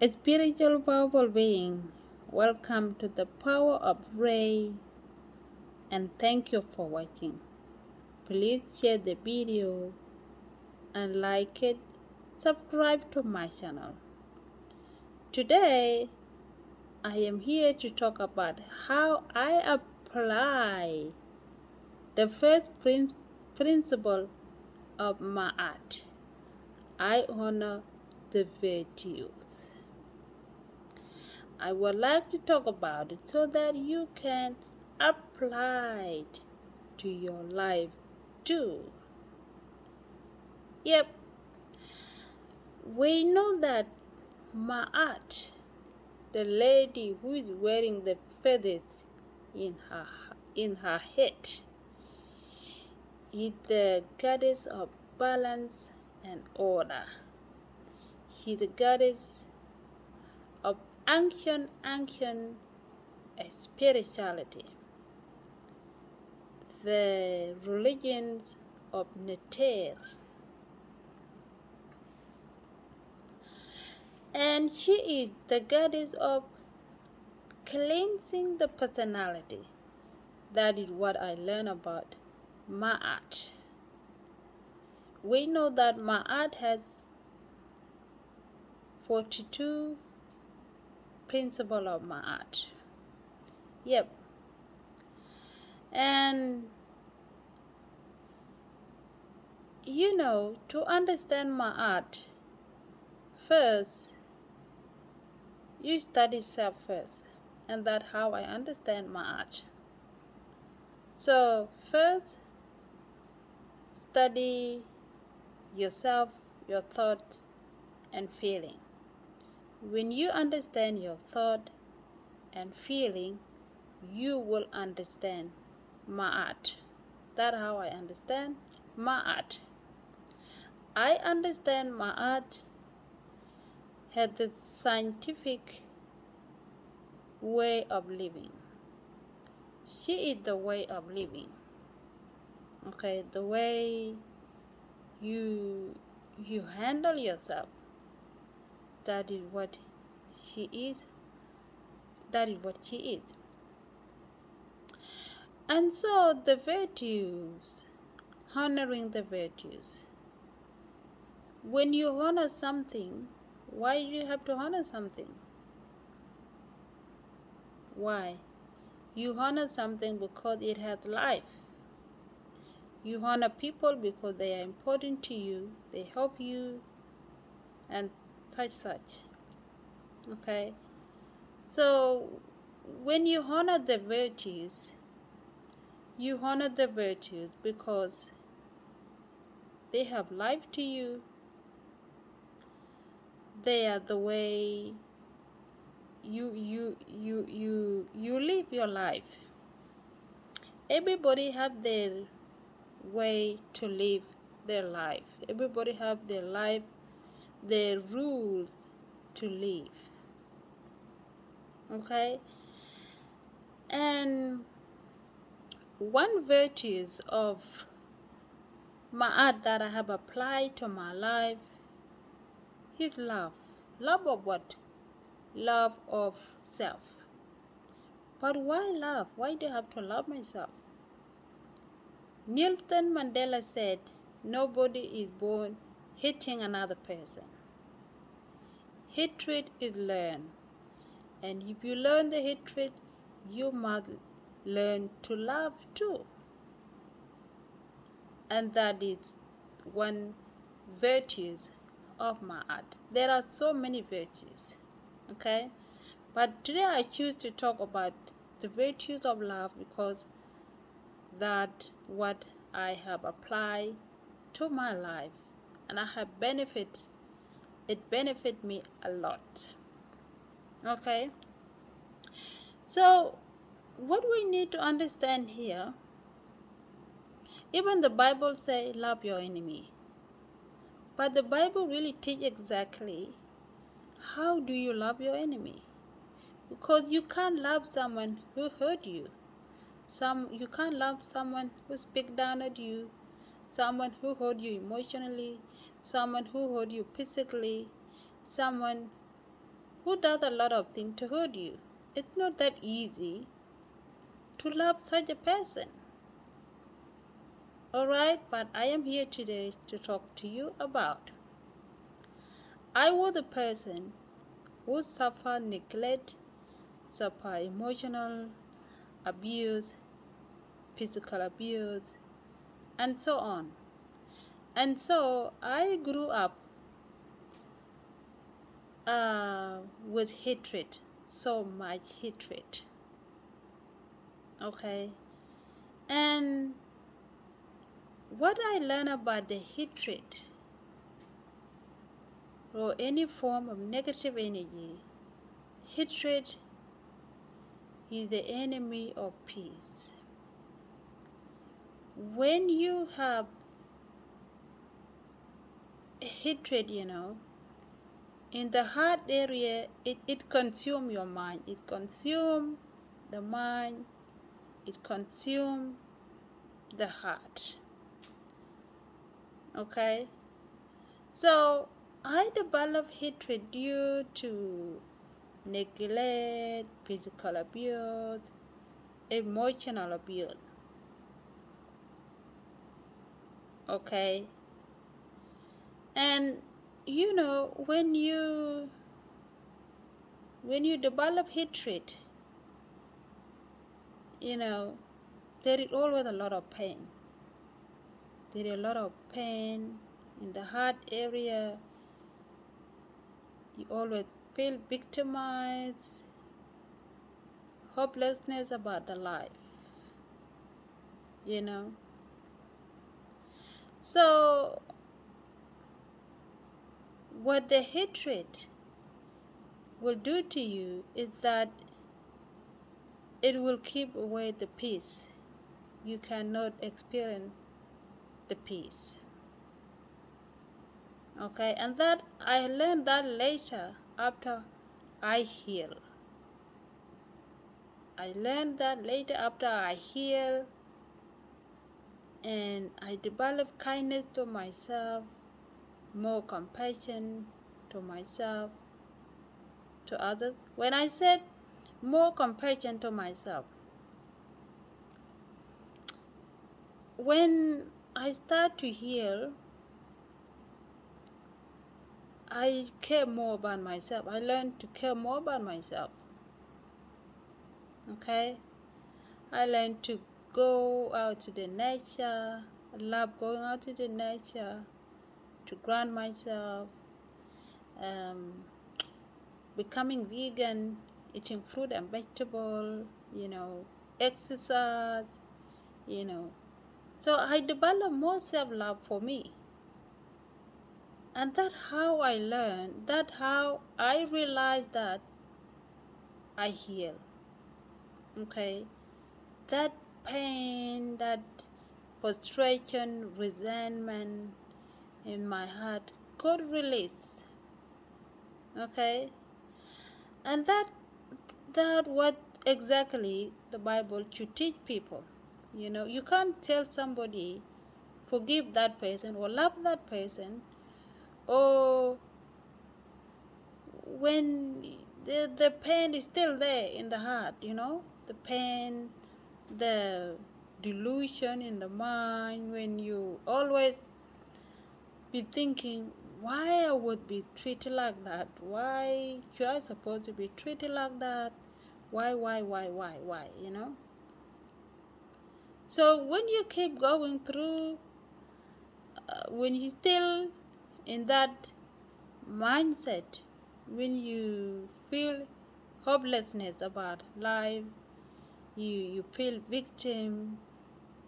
A spiritual powerful being, welcome to the power of Ray and thank you for watching. Please share the video and like it. Subscribe to my channel. Today, I am here to talk about how I apply the first principle of Maat. I honor the virtues. I would like to talk about it so that you can apply it to your life too. Yep, we know that Maat, the lady who is wearing the feathers in her head, is the goddess of balance and order. She's the goddess of ancient spirituality, the religions of Neter. And she is the goddess of cleansing the personality. That is what I learned about Maat. We know that Maat has 42 principles of Maat. Yep. And to understand Maat, first you study self first, and that's how I understand Maat. So first, study yourself, your thoughts and feeling. When you understand your thought and feeling, you will understand Maat. That's how I understand Maat. I understand Maat has the scientific way of living. She is the way of living. Okay, the way you handle yourself. That is what she is. That is what she is. And so the virtues, honoring the virtues. When you honor something, why do you have to honor something? Why? You honor something because it has life. You honor people because they are important to you, they help you, and such. Okay? So, when you honor the virtues, you honor the virtues because they have life to you. They are the way you live your life. Everybody have their way to live their life. Everybody have their life, their rules to live. Okay? And one virtues of Ma'at that I have applied to my life is love. Love of what? Love of self. But why love? Why do I have to love myself? Nelson Mandela said, nobody is born hating another person. Hatred is learned. And if you learn the hatred, you must learn to love too. And that is one virtues of Ma'at. There are so many virtues, okay? But today I choose to talk about the virtues of love because that what I have applied to my life and I have it benefit me a lot. Okay? So what we need to understand here, even the Bible say love your enemy. But the Bible really teach exactly how do you love your enemy? Because you can't love someone who hurt you. You can't love someone who speak down at you, someone who hurt you emotionally, someone who hurt you physically, someone who does a lot of things to hurt you. It's not that easy to love such a person. Alright, but I am here today to talk to you about. I was a person who suffered neglect, suffered emotional abuse, physical abuse, and so on. And so I grew up with hatred, so much hatred. Okay, and what I learned about the hatred or any form of negative energy, hatred is the enemy of peace. When you have hatred, in the heart area, it consumes your mind. It consumes the mind. It consumes the heart. Okay? So, I developed hatred due to neglect, physical abuse, emotional abuse. Okay? And when you develop hatred, there is always a lot of pain. There is a lot of pain in the heart area. You always feel victimized, hopelessness about the life. So, what the hatred will do to you is that it will keep away the peace. You cannot experience the peace. Okay, and that I learned that later after I heal. I learned that later after I heal, and I developed kindness to myself, more compassion to myself, to others. When I said more compassion to myself, when I start to heal, I care more about myself. I learned to care more about myself. Okay? I learned to go out to the nature. I love going out to the nature to ground myself. Becoming vegan, eating fruit and vegetable, exercise, So I developed more self-love for me. And that's how I learned, that's how I realized that I heal. Okay? That pain, that frustration, resentment in my heart got released. Okay? And that what exactly the Bible should teach people. You can't tell somebody forgive that person or love that person, or when the pain is still there in the heart, the pain, the delusion in the mind, when you always be thinking, why I would be treated like that? Why should I supposed to be treated like that? Why, So when you keep going through, when you still in that mindset, when you feel hopelessness about life, you feel victim,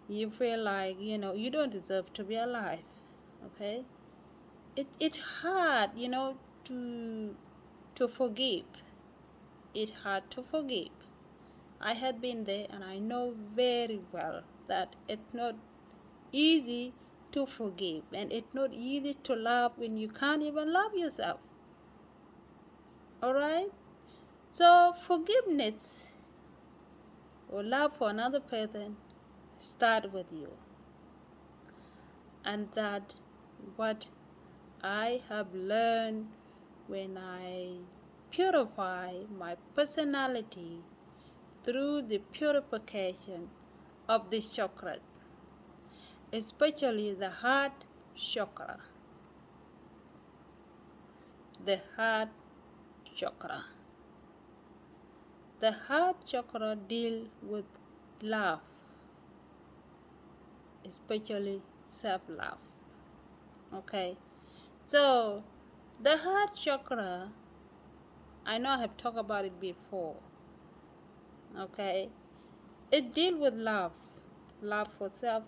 you feel like, you don't deserve to be alive, okay? It's hard, to forgive. It's hard to forgive. I had been there, and I know very well that it's not easy to forgive, and it's not easy to love when you can't even love yourself. Alright? So forgiveness or love for another person start with you. And that what I have learned when I purify my personality through the purification of this chakra, especially the heart chakra. The heart chakra. The heart chakra deals with love, especially self-love. Okay, so the heart chakra, I know I have talked about it before. Okay, it deals with love, love for self,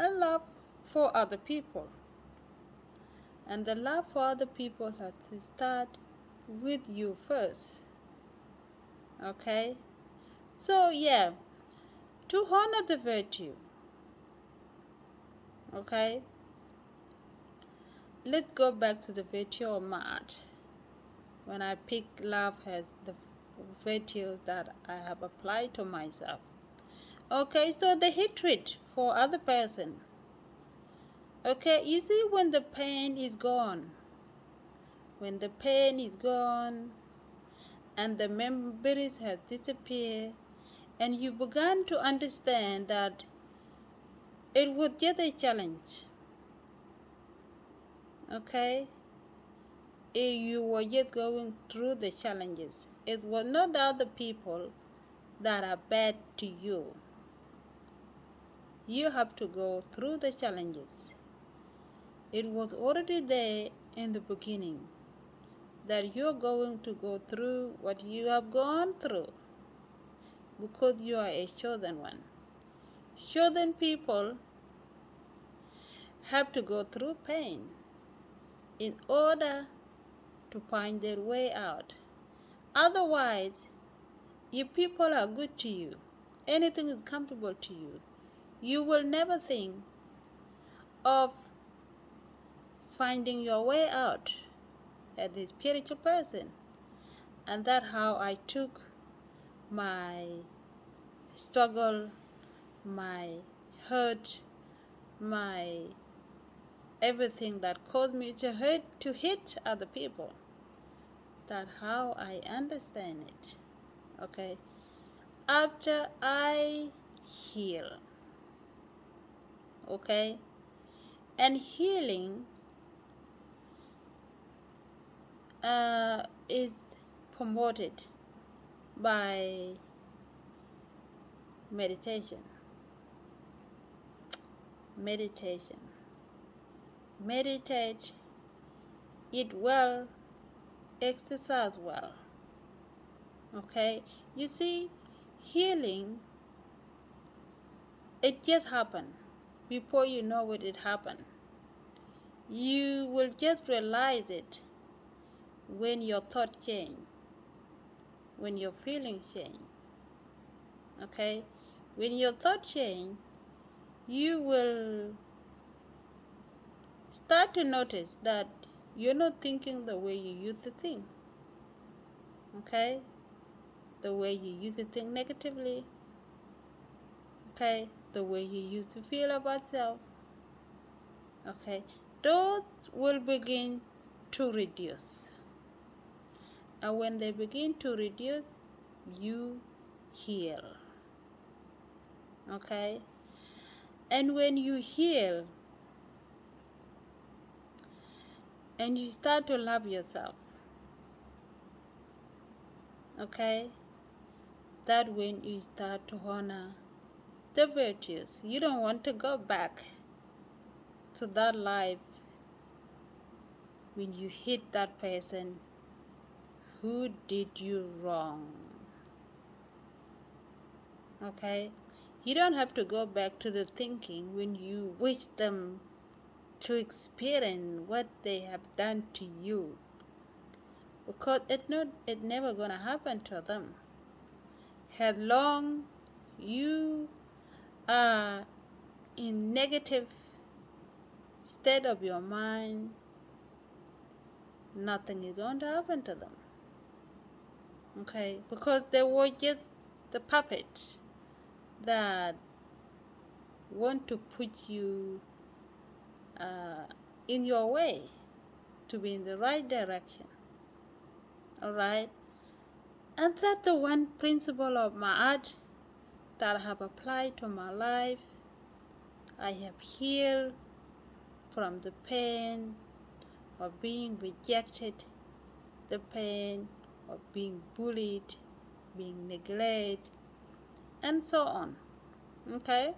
and love for other people. And the love for other people has to start with you first. Okay, so yeah, to honor the virtue. Okay, let's go back to the virtue of Maat. When I pick love as the virtues that I have applied to myself. Okay, so the hatred for other person. Okay, you see, when the pain is gone, and the memories have disappeared, and you began to understand that it was just a challenge. Okay, you were just going through the challenges. It was not the other people that are bad to you. You have to go through the challenges. It was already there in the beginning that you're going to go through what you have gone through because you are a chosen one. Chosen people have to go through pain in order to find their way out. Otherwise, if people are good to you, anything is comfortable to you, you will never think of finding your way out as a spiritual person. And that's how I took my struggle, my hurt, my everything that caused me to hit other people. That's how I understand it. Okay, after I heal. Okay, and healing is promoted by meditation. Meditate, eat well, exercise well. Okay, you see, healing, it just happened. Before you know it happened. You will just realize it when your thoughts change, when your feelings change. Okay, when your thoughts change, you will start to notice that you're not thinking the way you used to think. Okay, the way you used to think negatively. Okay, the way you used to feel about self. Okay, those will begin to reduce. And when they begin to reduce, you heal. Okay, and when you heal and you start to love yourself, okay, that when you start to honor the virtues, you don't want to go back to that life when you hit that person who did you wrong. Okay, you don't have to go back to the thinking when you wish them to experience what they have done to you, because it's never gonna happen to them. As long you are in negative state of your mind, nothing is going to happen to them. Okay, because they were just the puppets that want to put you in your way to be in the right direction. Alright? And that's the one principle of Maat that I have applied to my life. I have healed from the pain of being rejected, the pain of being bullied, being neglected, and so on. Okay?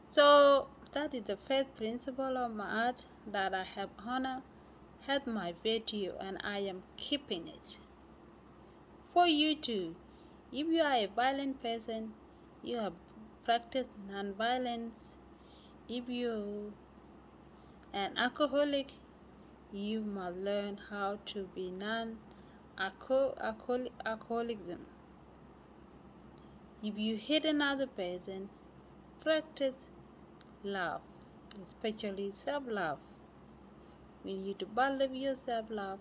So that is the first principle of Maat, that I have honor, had my virtue, and I am keeping it. For you too, if you are a violent person, you have practiced non-violence. If you are an alcoholic, you must learn how to be non-alcoholism. If you hate another person, practice love, especially self-love. When you develop your self-love,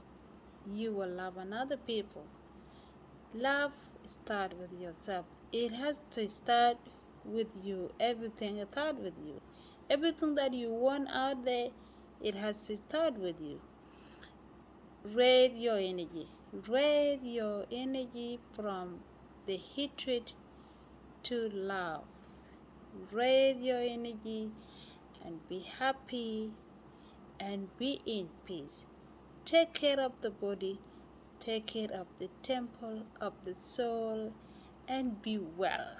you will love another people. Love starts with yourself. It has to start with you. Everything starts with you. Everything that you want out there, it has to start with you. Raise your energy. Raise your energy from the hatred to love. Raise your energy and be happy and be in peace. Take care of the body, take care of the temple of the soul, and be well.